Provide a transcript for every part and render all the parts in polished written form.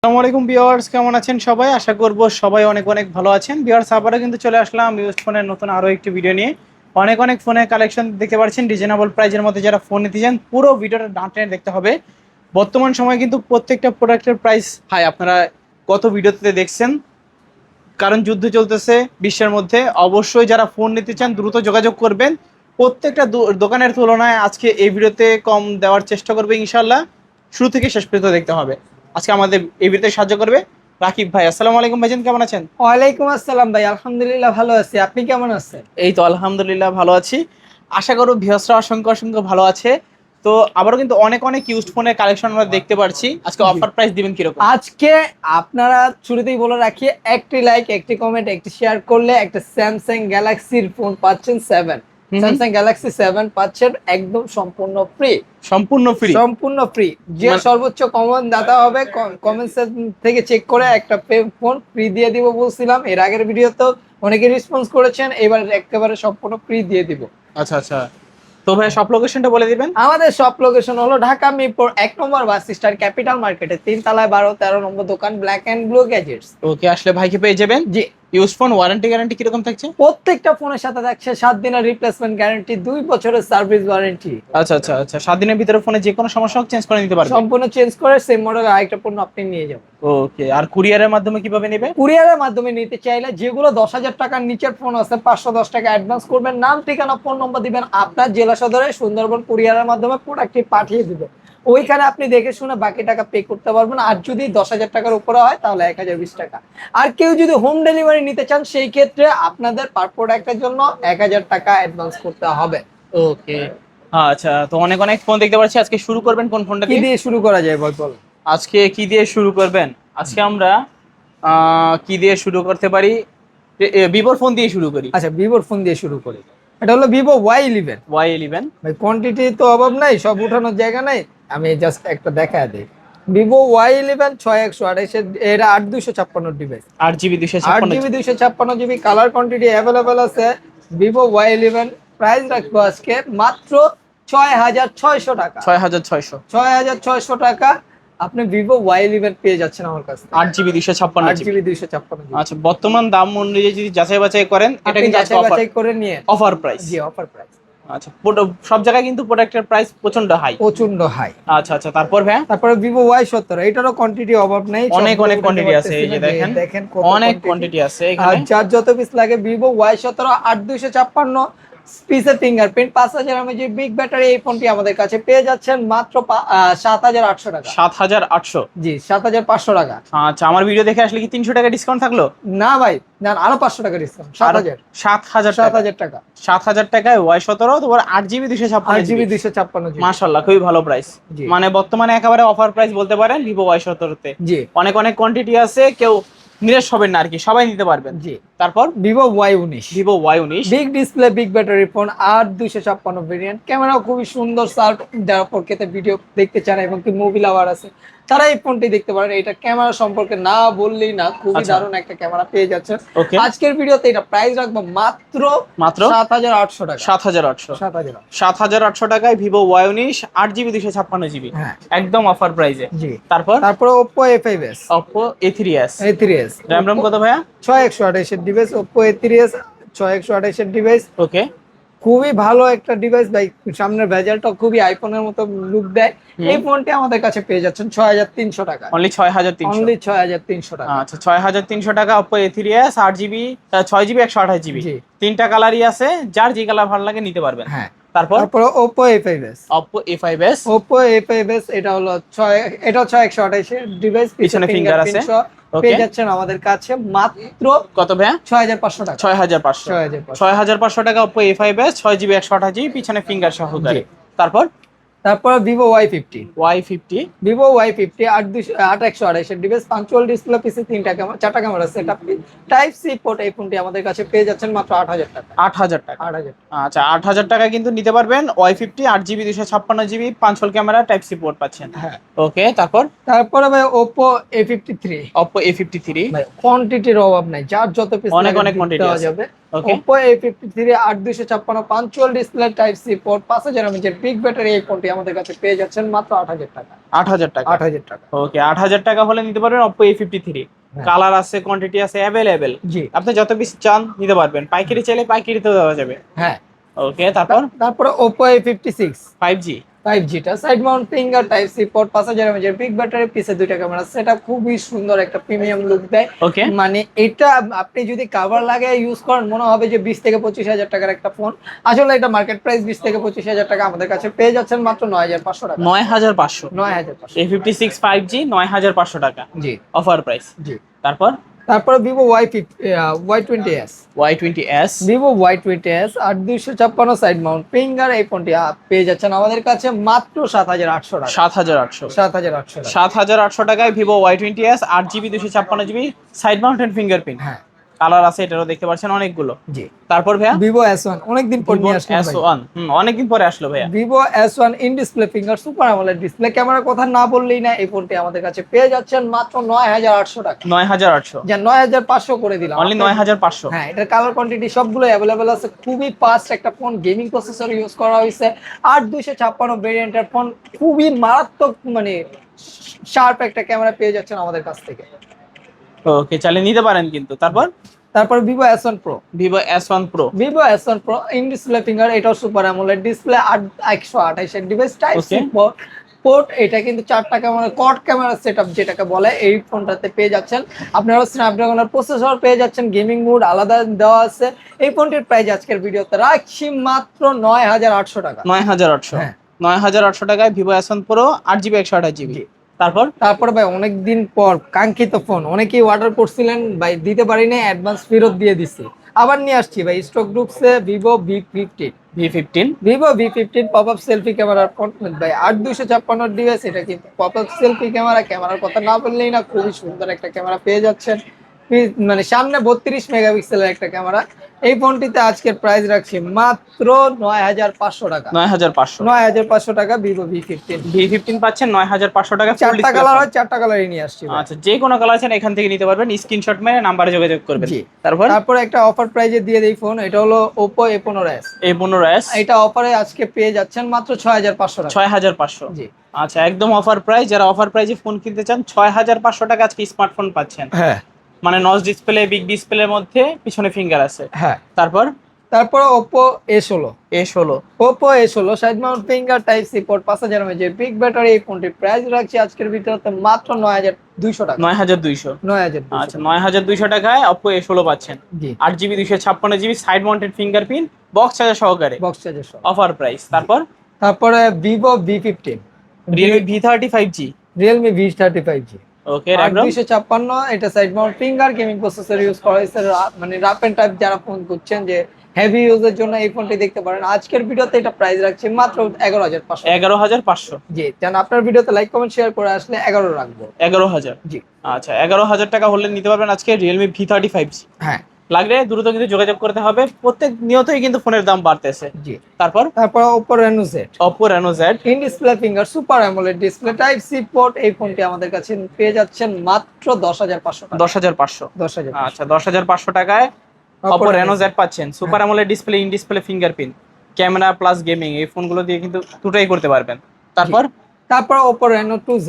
আসসালামু আলাইকুম ভিউয়ার্স, কেমন আছেন সবাই? আশা করব সবাই অনেক অনেক ভালো আছেন। ভিউয়ার্স, আবারও কিন্তু চলে আসলাম ইউজড ফোনের নতুন আরো একটি ভিডিও নিয়ে। অনেক অনেক ফোনের কালেকশন দেখতে পাচ্ছেন রিজনেবল প্রাইজের মধ্যে। যারা ফোন নিতে চান পুরো ভিডিওটা না টেনে দেখতে হবে। বর্তমান সময়ে কিন্তু প্রত্যেকটা প্রোডাক্টের প্রাইস হাই, আপনারা গত ভিডিওতে দেখছেন। কারণ যুদ্ধ চলতেছে বিশ্বের মধ্যে। অবশ্যই যারা ফোন নিতে চান দ্রুত যোগাযোগ করবেন। প্রত্যেকটা দোকানের তুলনায় আজকে এই ভিডিওতে কম দেওয়ার চেষ্টা করবে ইনশাল্লাহ। শুরু থেকে শেষ পর্যন্ত দেখতে হবে। আজকে আমাদের এই ভিডিওতে সাহায্য করবে রাকিব ভাই। আসসালামু আলাইকুম ভাইজান, কেমন আছেন? ওয়ালাইকুম আসসালাম ভাই, আলহামদুলিল্লাহ ভালো আছি। আপনি কেমন আছেন? এই তো আলহামদুলিল্লাহ ভালো আছি। আশা করব ভিউয়ার্সরা অসংখ্য অসংখ্য ভালো আছে। তো আবারও কিন্তু অনেক অনেক ইউজড ফোনের কালেকশন আমরা দেখতে পাচ্ছি। আজকে অফার প্রাইস দিবেন কিরকম? আজকে আপনারা শুরুতেই বলে রাখি, একটি লাইক, একটি কমেন্ট, একটি শেয়ার করলে একটা স্যামসাং গ্যালাক্সির ফোন পাচ্ছেন 7। স্যামসাং গ্যালাক্সি 7 পাচ্ছেন একদম সম্পূর্ণ ফ্রি। সম্পূর্ণ ফ্রি? সম্পূর্ণ ফ্রি। যে সর্বোচ্চ কমন দাতা হবে কমেন্ট থেকে চেক করে একটা ফোন ফ্রি দিয়ে দিব বলছিলাম এর আগের ভিডিওতে। অনেকে রেসপন্স করেছেন, এবার একেবারে সম্পূর্ণ ফ্রি দিয়ে দিব। আচ্ছা আচ্ছা, তো ভাই সব লোকেশনটা বলে দিবেন। আমাদের সব লোকেশন হলো ঢাকা মিরপুর 1 নম্বর বাস স্ট্যান্ড, ক্যাপিটাল মার্কেটে 3 তলায় 12-13 নম্বর দোকান, ব্ল্যাক এন্ড ব্লু গ্যাজেটস। ওকে, আসলে ভাইকে পেয়ে যাবেন। জি, ইউজ ফোন ওয়ারেন্টি গ্যারান্টি কিরকম থাকছে? প্রত্যেকটা ফোনের সাথে থাকছে 7 দিনের রিপ্লেসমেন্ট গ্যারান্টি, 2 বছরের সার্ভিস ওয়ারেন্টি। আচ্ছা আচ্ছা আচ্ছা, 7 দিনের ভিতরে ফোনে যে কোনো সমস্যা হোক চেঞ্জ করে নিতে পারবেন? সম্পূর্ণ চেঞ্জ করে সেম মডেলের আরেকটা পণ্য আপনি নিয়ে যাবেন। ওকে, আর কুরিয়ারের মাধ্যমে কিভাবে নেবে? কুরিয়ারের মাধ্যমে নিতে চাইলে যেগুলো 10,000 টাকার নিচের ফোন আছে 510 টাকা অ্যাডভান্স করবেন, নাম ঠিকানা ফোন নম্বর দিবেন, আপনার জেলা সদরে সুন্দরবন কুরিয়ারের মাধ্যমে প্রোডাক্টটি পাঠিয়ে দিবেন। ওইখানে আপনি দেখে শুনে বাকি টাকা পে করতে পারবেন। আর যদি 10,000 টাকার উপরে হয় তাহলে 1020 টাকা। আর কেউ যদি হোম ডেলিভারি নিতে চান সেই ক্ষেত্রে আপনাদের পার প্রোডাক্টের জন্য 1000 টাকা অ্যাডভান্স করতে হবে। ওকে, আচ্ছা। তো অনেক অনেক ফোন দেখতে পাচ্ছি। আজকে শুরু করবেন কোন ফোনটা কি দিয়ে? দিয়ে শুরু করা যায় বল? আজকে কি দিয়ে শুরু করবেন? আজকে আমরা কি দিয়ে শুরু করতে পারি? ভিভোর ফোন দিয়ে শুরু করি। আচ্ছা, ভিভোর ফোন দিয়ে শুরু করি। এটা হলো ভিভো Y11। Y11। ভাই কোয়ান্টিটি তো অভাব নাই, সব উঠানোর জায়গা নাই, আমি জাস্ট একটা দেখা দিই। ভিভো Y11 6128 এর 8256 device, 8GB 8GB 256GB, colour quantity available আছে। ভিভো Y11 প্রাইস রাখবো আজকে মাত্র 6600 টাকা। 6600? 6600 টাকা আপনি ভিভো Y11 পেয়ে যাচ্ছেন আমার কাছে, 8GB 256GB। 8GB 256GB। আচ্ছা, বর্তমান দাম অনুযায়ী যদি যাচাই বাছাই করেন এটা কিন্তু যাচাই বাছাই করে নিয়ে অফার প্রাইস। জি, অফার প্রাইস। আচ্ছা, সব জায়গায় কিন্তু প্রোডাক্টের প্রাইস প্রচন্ড হাই। প্রচন্ড হাই। আচ্ছা আচ্ছা, তারপর ভাই? তারপরে ভিভো Y17, এটারও কোয়ান্টিটি অভাব নেই, অনেক অনেক কোয়ান্টিটি আছে। এই যে দেখেন অনেক কোয়ান্টিটি আছে এখানে। আর যার যত পিস লাগে ভিভো Y17 8256 পিসের ফিঙ্গারপ্রিন্ট 5000 mAh বিগ ব্যাটারি, এই ফোনটি আমাদের কাছে পেয়ে যাচ্ছেন মাত্র 7800 টাকা। 7800? জি, 7500 টাকা। আচ্ছা, আমার ভিডিও দেখে আসলে কি 300 টাকা ডিসকাউন্ট থাকলো? না ভাই, না, আরো 500 টাকা ডিসকাউন্ট, 7000 7000 টাকা। 7000 টাকায় Y17, তোমার 8GB 256GB। 8GB 256GB। মাশাআল্লাহ, খুবই ভালো প্রাইস। জি। মানে বর্তমানে একেবারে অফার প্রাইস বলতে পারেন ভিভো Y17 তে। জি, অনেক অনেক কোয়ান্টিটি আছে, কেউ নিরাশ হবেন না আর কি, সবাই নিতে পারবেন। জি। তারপর Vivo Y19, Vivo Y19। Big display big battery phone, 8256 variant, ক্যামেরাও খুবই সুন্দর শার্প। যারা পরকেতে ভিডিও দেখতে চান এবং কি মুভি লাভার আছে তারা এই ফোনটি দেখতে পারেন। এটা ক্যামেরা সম্পর্কে না বললেই না, খুবই দারুণ একটা ক্যামেরা পেয়ে যাচ্ছেন। আজকের ভিডিওতে এটা প্রাইস রাখবো মাত্র 7800 টাকা। 7800? 7800 টাকায় ভিভো Y19 8GB 256GB, একদম অফার প্রাইসে। জি। তারপর Oppo A5s, Oppo A3s। A3s RAM ROM কত ভাইয়া? 6128 এর ডিভাইস, Oppo A3s 6128 এর ডিভাইস। ওকে, খুবই ভালো একটা ডিভাইস ভাই, সামনের ভেজালটা খুবই আইফোনের মতো লুক দেয়। এই ফোনটি আমাদের কাছে পেয়ে যাচ্ছেন 6300 টাকা। অনলি 6300? অনলি 6300 টাকা। আচ্ছা, 6300 টাকা Oppo A3s 8GB 6GB 128GB। তিনটা কালারই আছে, যার যে কালার ভালো লাগে নিতে পারবেন। হ্যাঁ। তারপর Oppo A5s। Oppo A5s। Oppo A5s এটা হলো 6128 এর ডিভাইস, পিছনে ফিঙ্গার আছে। পেয়ে যাচ্ছেন আমাদের কাছে মাত্র কত ভাইয়া? 6500 টাকা। 6500? 6500 টাকা Oppo A5s 6GB 128GB, পিছনে ফিঙ্গার সহকারে। তারপর ভিভো Y50। ভিভো Y50 8128 এর ডিভাইস, পাঞ্চুয়াল ডিসপ্লে, পিছে 4টা camera setup, type C port. এই ফোনটি আমাদের কাছে পেয়ে যাচ্ছেন মাত্র 8000 টাকা। 8000 টাকা? 8000। আচ্ছা, 8000 টাকা কিন্তু নিতে পারবেন Y50 8GB 256GB, punch hole camera, type C port পাচ্ছেন। হ্যাঁ। ওকে, তারপরে ভাই Oppo A53। Oppo A53 ভাই কোয়ান্টিটির অভাব নাই, যার যত পিস অনেক অনেক কোয়ান্টিটি দেওয়া আছে। যাবে। Okay Oppo A53 8256 punch hole display type C port 5000 mAh big battery এই ফোনটি আমাদের কাছে পেয়ে যাচ্ছেন মাত্র 8000 টাকা। 8,000 টাকা। 8000 টাকা। ওকে 8,000 টাকা হলে নিতে পারবেন Oppo A53। হ্যাঁ। কালার আছে, কোয়ান্টিটি আছে, অ্যাভেলেবেল। জি। আপনি যত পিস চান নিতে পারবেন, পাইকারি চাইলে পাইকারিতেও দেওয়া যাবে। হ্যাঁ। ওকে তারপরে Oppo A56 5G 5G টা side mount finger type C port 5000 mAh big battery পিছে দুইটা ক্যামেরা সেটআপ খুবই সুন্দর একটা প্রিমিয়াম লুক দেয়। ওকে মানে এটা আপনি যদি কভার লাগিয়ে ইউজ করেন মনে হবে যে 20 থেকে 25,000 টাকার একটা ফোন। আসলে এটা মার্কেট প্রাইস 20 থেকে 25,000 টাকা, আমাদের কাছে পেয়ে যাচ্ছেন মাত্র 9500 টাকা। 9500। 9500 A56 5G 9500 টাকা জি অফার প্রাইস। জি। তারপর Vivo Y20s Y20s Vivo Y20s 8256 side mount finger এই ফোনটি পেয়ে যাচ্ছেন আমাদের কাছে মাত্র 7800 টাকা। 7800 7800 টাকা। 7800 টাকায় Vivo Y20s 8GB 256GB side mountain fingerprint. হ্যাঁ কালার আছে, এটারও দেখতে পাচ্ছেন অনেকগুলো। জি। তারপর ভাইয়া Vivo S1 অনেকদিন পর নিয়ে আসলাম ভাই। S1 অনেকদিন পরে আসলো ভাইয়া। Vivo S1 in display finger super AMOLED display ক্যামেরার কথা না বললেই না, এই ফোনটি আমাদের কাছে পেয়ে যাচ্ছেন মাত্র 9800 টাকা। 9800 যা 9500 করে দিলাম। অনলি 9500। হ্যাঁ এটার কালার কোয়ান্টিটি সবগুলো অ্যাভেলেবেল আছে, খুবই ফাস্ট একটা ফোন, গেমিং প্রসেসর ইউজ করা হয়েছে। 8256 ভেরিয়েন্টের ফোন, খুবই মারাত্মক মানে শার্প একটা ক্যামেরা পেয়ে যাচ্ছেন আমাদের কাছ থেকে। ওকে চালিয়ে নিতে পারেন কিন্তু। তারপর Vivo S1 Pro Vivo S1 Pro Vivo S1 Pro in display finger, এটাও সুপার অ্যামোলেড ডিসপ্লে 128 এর ডিভাইস টাইপ সি পোর্ট। এটা কিন্তু 4টা ক্যামেরা কোয়াড ক্যামেরা সেটআপ যেটাকে বলে, এই ফোনটাতে পেয়ে যাচ্ছেন আপনারা স্ন্যাপড্রাগনের প্রসেসর পেয়ে যাচ্ছেন, গেমিং মোড আলাদা দেওয়া আছে। এই ফোনটির প্রাইস আজকের ভিডিওতে রাখছি মাত্র 9800 টাকা। 9800। হ্যাঁ 9800 টাকায় Vivo S1 Pro 8GB 128GB। তারপর ভাই অনেকদিন পর কাঙ্ক্ষিত ফোন, অনেকেই অর্ডার করছিলেন ভাই, দিতে পারি না, অ্যাডভান্স ফেরত দিয়ে দিছি, আবার নিয়ে আসছি ভাই স্টক ঢুকছে Vivo V15 pop up selfie ক্যামেরার ফোন ভাই 8256 ডিভাইস। এটা কিন্তু পপ আপ সেলফি ক্যামেরার কথা না বললেই না, খুবই সুন্দর একটা ক্যামেরা পেয়ে যাচ্ছেন। মানে সামনে 32 মেগাপিক্সেলের একটা ক্যামেরা। এই ফোনটিতে আজকের প্রাইস রাখছি মাত্র 9500 টাকা। 9500 টাকা Vivo V15 পাচ্ছেন 9500 টাকা। 4টা কালার হয়, 4টা কালারই নিয়ে আসছি। আচ্ছা যে কোনো কালার আছেন এখান থেকে নিতে পারবেন, স্ক্রিনশট মেরে নাম্বারে যোগাযোগ করবেন। তারপর একটা অফার প্রাইজে দিয়ে দেই ফোন, এটা হলো Oppo A15s। এটা অফারে আজকে পেয়ে যাচ্ছেন মাত্র 6500 টাকা। 6500। জি আচ্ছা একদম অফার প্রাইস, যারা অফার প্রাইজে ফোন কিনতে চান 6500 টাকা আজকে স্মার্টফোন পাচ্ছেন। হ্যাঁ মানে নচ ডিসপ্লে, বিগ ডিসপ্লের মধ্যে পিছনে ফিঙ্গার আছে। হ্যাঁ তারপর Oppo A16 side mount finger type C port 5000 mAh big battery. এই ফোনটির প্রাইস রাখছি আজকের ভিডিওতে মাত্র 9200 টাকা। 9200। আচ্ছা 9200 টাকায় Oppo A16 পাচ্ছেন। জি 8GB 256GB side mounted fingerprint box charger সহকারে অফার প্রাইস। তারপরে Vivo V15 Realme V30 5G ওকে 8256 এটা side mount finger gaming processor use করা হয়েছে। মানে রাফ এন্ড টাইপ যারা ফোন করছেন যে হেভি ইউজের জন্য এই ফোনটি দেখতে পারেন। আজকের ভিডিওতে এটা প্রাইস রাখছি মাত্র 11500। জি জান আপনার ভিডিওতে লাইক কমেন্ট শেয়ার করে আসলে 11 রাখবো। 11000। জি আচ্ছা 11000 টাকা হলে নিতে পারবেন আজকে Realme V30 5G। হ্যাঁ লাগলে দ্রুত কিন্তু যোগাযোগ করতে হবে, প্রত্যেক নিয়তই কিন্তু ফোনের দাম বাড়তেছে। জি তারপর Oppo Reno Z in display finger super AMOLED display type C port. এই ফোনটি আমাদের কাছে পেয়ে যাচ্ছেন মাত্র 10500 টাকা। 10500। আচ্ছা 10500 টাকায় Oppo Reno Z পাচ্ছেন, super AMOLED display, in display fingerprint, camera plus gaming. এই ফোনগুলো দিয়ে কিন্তু দুটোই করতে পারবেন। তারপর Oppo Reno 2Z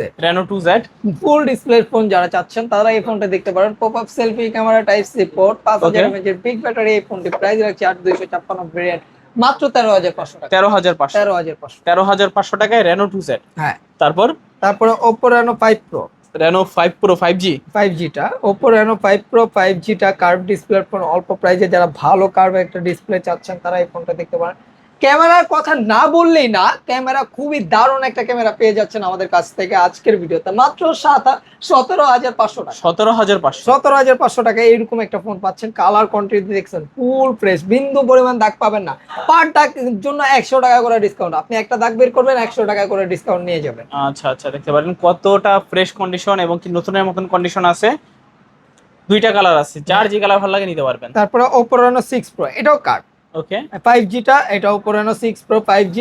full display phone যারা চাচ্ছেন তারা এই ফোনটা দেখতে পারেন। Pop up selfie camera type C port 5000 mAh big battery. এই ফোনটি প্রাইস রাখছি 8256 ভেরিয়েন্ট মাত্র 13500 টাকা। 13500 টাকায় Reno 2Z। হ্যাঁ তারপর Oppo Reno 5 Pro 5G টা Oppo Reno 5 Pro 5G টা কার্ভ ডিসপ্লে ফোন। অল্প প্রাইসে যারা ভালো কার্ভ একটা ডিসপ্লে চাচ্ছেন তারা এই ফোনটা দেখতে পারেন। ক্যামেরার কথা না বললেই না, ক্যামেরা খুবই দারুণ একটা ক্যামেরা পেয়ে যাচ্ছেন আমাদের কাছ থেকে আজকের ভিডিওতে মাত্র 17500 টাকা। 17500 টাকা এরকম একটা ফোন পাচ্ছেন। কালার কোয়ান্টিটি দেখছেন ফুল ফ্রেশ, বিন্দু পরিমাণ দাগ পাবেন না। পার দাগ জন্য 100 টাকা করে ডিসকাউন্ট, আপনি একটা দাগ বের করবেন 100 টাকা করে ডিসকাউন্ট নিয়ে যাবেন। আচ্ছা দেখতে পারেন কতটা ফ্রেশ কন্ডিশন এবং কি নতুনের মতন কন্ডিশন আছে। দুইটা কালার আছে, যার যে কালার ভালো লাগে নিতে পারবেন। তারপরে Oppo Reno 6 Pro এটাও কার্ভ। ওকে 5G টা এটা Oppo Reno 6 Pro 5G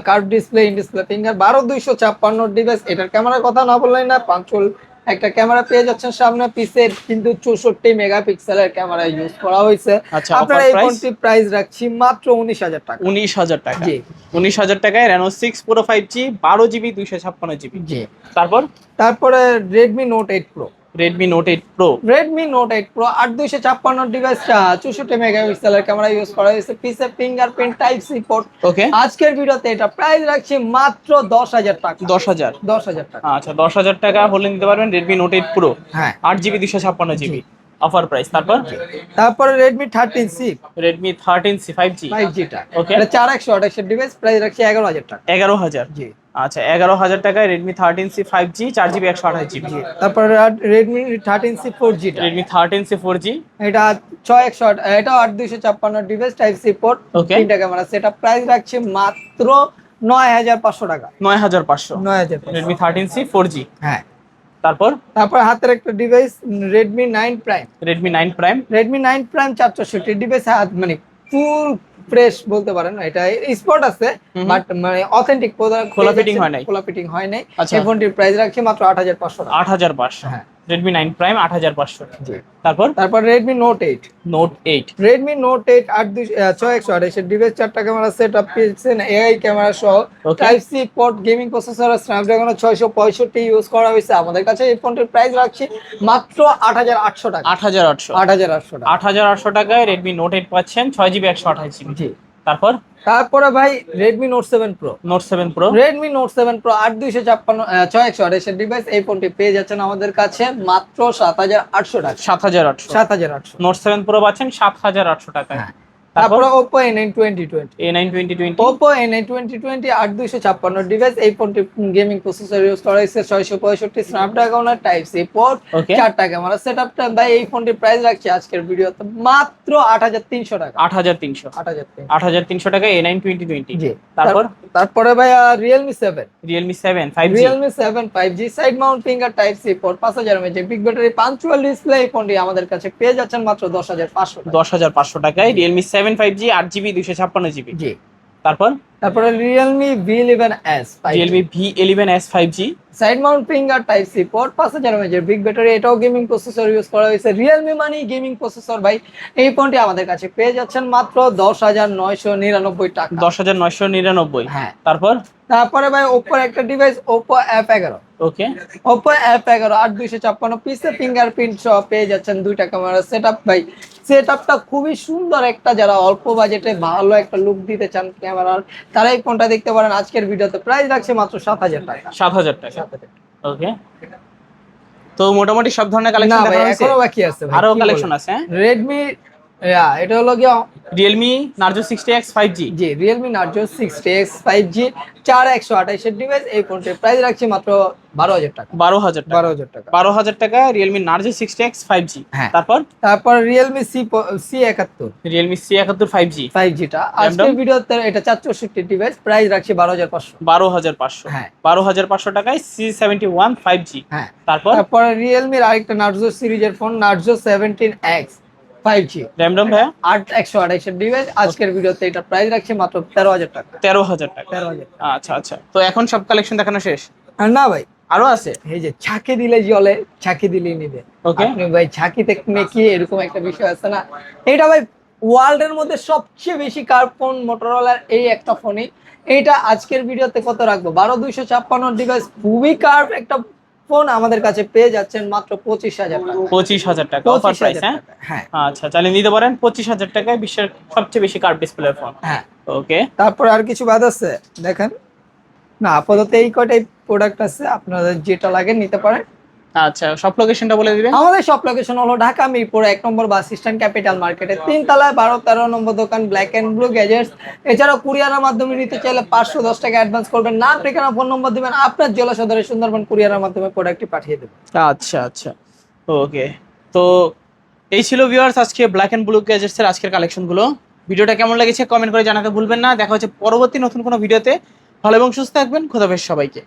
curve display, in display finger 12256 device. এটার ক্যামেরার কথা না বললেই না, পাঞ্চুয়াল একটা ক্যামেরা পেয়ে যাচ্ছেন সামনে, পিছে কিন্তু 64 মেগাপিক্সেলের ক্যামেরা ইউজ করা হয়েছে। আচ্ছা, আপনারা এই ফোনটি প্রাইস রাখছি মাত্র 19,000 টাকা। 19,000 টাকা। জি 19,000 টাকায় Reno 6 Pro 5G 12GB 256GB। জি। তারপরে Redmi Note 8 Pro। Redmi Note 8 Pro 8256 device, 64 মেগাপিক্সেলের ক্যামেরা ইউজ করা হয়েছে, পিছে ফিঙ্গারপ্রিন্ট টাইপ সি পোর্ট। ওকে, আজকের ভিডিওতে এটা প্রাইস রাখছি মাত্র 10,000 টাকা। 10,000 টাকা। আচ্ছা, 10,000 টাকা হলে নিতে পারবেন Redmi Note 8 Pro। হ্যাঁ 8GB 256GB অফার প্রাইস। তারপরে Redmi 13C 13C 5G 5G টা, ওকে, এটা 4128 এর ডিভাইস, প্রাইস রাখছি 11,000 টাকা। 11,000। জি আচ্ছা, 11,000 টাকায় Redmi 13C 5G 4GB 128GB। তারপরে Redmi 13C 4G টা, Redmi 13C 4G এটা 6128, এটা 8256 ডিভাইস, টাইপ সি পোর্ট, ওকে, তিনটা ক্যামেরা, সেটা প্রাইস রাখছি মাত্র 9,500 টাকা। 9,500 9,500। Redmi 13C 4G। হ্যাঁ তারপর হাতের একটা device Redmi 9 Prime। Redmi 9 Prime 464 device, মানে ফুল ফ্রেশ বলতে পারেন, এটা স্পট আছে বাট মানে অথেন্টিক প্রোডাক্ট, খোলা ফিটিং হয় নাই। আচ্ছা, এই ফোনটির প্রাইস রাখছি মাত্র 8,500 টাকা। 8,500। হ্যাঁ Redmi 9 Prime 8,500। জি। তারপর Redmi Note 8 Redmi Note 8 6128 এর ডিভাইস, 4টা ক্যামেরা সেটআপ পেয়েছেন, এআই ক্যামেরা সহ, type C port, gaming processor, Snapdragon 665 use করা হয়েছে। আমাদের কাছে এই ফোনটির প্রাইস রাখছি মাত্র 8,800 টাকা। 8,800 টাকায় Redmi Note 8 পাচ্ছেন 6GB 128GB। জি। তারপরে ভাই Redmi Note 7 Pro Redmi Note 7 Pro 628 এর ডিভাইস, এই ফোনটি পেয়ে যাচ্ছেন আমাদের কাছে মাত্র 7,800 টাকা। 7,800 Note 7 Pro পাচ্ছেন 7,800 টাকায়। তারপরে Oppo A9 2020 Oppo A9 2020 8256 device, এই ফোনটি গেমিং প্রসেসর ইউজ করা হয়েছে, 665 স্ন্যাপড্রাগন টাইপ সি পোর্ট, 4টা ক্যামেরা সেটআপটা। ভাই এই ফোনটির প্রাইস রাখছি আজকের ভিডিওতে মাত্র 8,300 টাকা। 8,300 টাকা A9 2020। জি। তারপরে ভাই Realme 7 5G 5G side mount finger type C port, 5000 mAh big battery, punch hole display, এই ফোনটি আমাদের কাছে পেয়ে যাচ্ছেন মাত্র 10,500 টাকায় Realme 7 5G 8GB 256GB। জি। তারপরে Realme V11s 5G side mount finger type C port, 5000 mAh big battery, এটাও গেমিং প্রসেসর ইউজ করা হয়েছে। Realme মানে গেমিং প্রসেসর ভাই, এই ফোনটি আমাদের কাছে পেয়ে যাচ্ছেন মাত্র 10,999 টাকা। 10,999। হ্যাঁ। তারপরে ভাই Oppo একটা ডিভাইস Oppo F11 ওকে, Oppo F11 8256 পিসে ফিঙ্গারপ্রিন্ট সহ পেয়ে যাচ্ছেন, 2টা ক্যামেরা সেটআপ। ভাই সেটআপটা খুবই সুন্দর, একটা যারা অল্প বাজেটে ভালো একটা লুক দিতে চান ক্যামেরার, তারা এই ফোনটা দেখতে পারেন। আজকের ভিডিওতে প্রাইস রাখছে মাত্র 7,000 টাকা। 7,000 টাকা। ওকে, তো মোটামুটি সব ধরনের কালেকশন দেখানো হয়েছে, এখনো বাকি আছে ভাই, আরো কালেকশন আছে। Redmi এটা হলো গিয়া Realme Narzo 60X 5G। জি, Realme Narzo 60X 5G 4128 এর ডিভাইস, এই ফোনটির প্রাইস রাখছি মাত্র 12,000 টাকা। 12,000 টাকা Realme Narzo 60X 5G। হ্যাঁ। তারপর Realme C71 5G টা আজকের ভিডিওতে, এটা 464 ডিভাইস, প্রাইস রাখছি 12,500। হ্যাঁ 12,500 টাকায় C71 5G। হ্যাঁ। তারপর Realme আরেকটা Narzo সিরিজের phone Narzo 17X 5G RAM ভাইয়া 128 এর ডিভাইস, আজকের ভিডিওতে এটা প্রাইস রাখছি মাত্র 13,000 টাকা। 13,000 টাকা। আচ্ছা, তো এখন সব কালেকশন দেখানো শেষ? না ভাই, আরো আছে। এই যে ছাকি দিলে জলে, ছাকি দিলেই নিবে। ওকে, আপনি ভাই ছাকিতে কি এরকম একটা বিষয় আছে না, এটা ভাই ওয়ার্ল্ডের মধ্যে সবচেয়ে বেশি কার্ভ ফোন মোটরোলার এই একটা ফোনই। এইটা আজকের ভিডিওতে কত রাখবো, 12,256 ডিভাইস, খুবই কার্ভ একটা ফোন আমাদের কাছে পেয়ে যাচ্ছেন মাত্র 25,000 টাকা। 25,000 টাকা অফার প্রাইস। হ্যাঁ। আচ্ছা, চালিয়ে নিতে পারেন 25,000 টাকায় বিশ্বের সবচেয়ে বেশি কার্ভ ডিসপ্লে ফোন। হ্যাঁ। ওকে, তারপর আর কিছু বাদ আছে দেখেন না, আপাতত এই কয়টাই প্রোডাক্ট আছে, আপনাদের যেটা লাগে নিতে পারেন। আচ্ছা, সব লোকেশনটা বলে দিবেন। আমাদের সব লোকেশন হলো ঢাকা মিরপুর 1 নম্বর বাস স্ট্যান্ড, ক্যাপিটাল মার্কেটের 3 তলায় 12-13 নম্বর দোকান ব্ল্যাক এন্ড ব্লু গ্যাজেটস। এছাড়াও কুরিয়ারের মাধ্যমে নিতে চাইলে 510 টাকা অ্যাডভান্স করবেন, নাম ঠিকানা ফোন নম্বর দিবেন, আপনার জেলা সদরে সুন্দরবন কুরিয়ারের মাধ্যমে প্রোডাক্টটি পাঠিয়ে দেবেন। আচ্ছা, ওকে। তো এই ছিল ভিউয়ার্স আজকে ব্ল্যাক এন্ড ব্লু গ্যাজেটস এর আজকের কালেকশন গুলো। ভিডিওটা কেমন লেগেছে কমেন্ট করে জানাতে ভুলবেন না। দেখা হচ্ছে পরবর্তী নতুন কোনো ভিডিওতে। ভালো এবং সুস্থ থাকবেন। খোদা হাফেজ সবাইকে।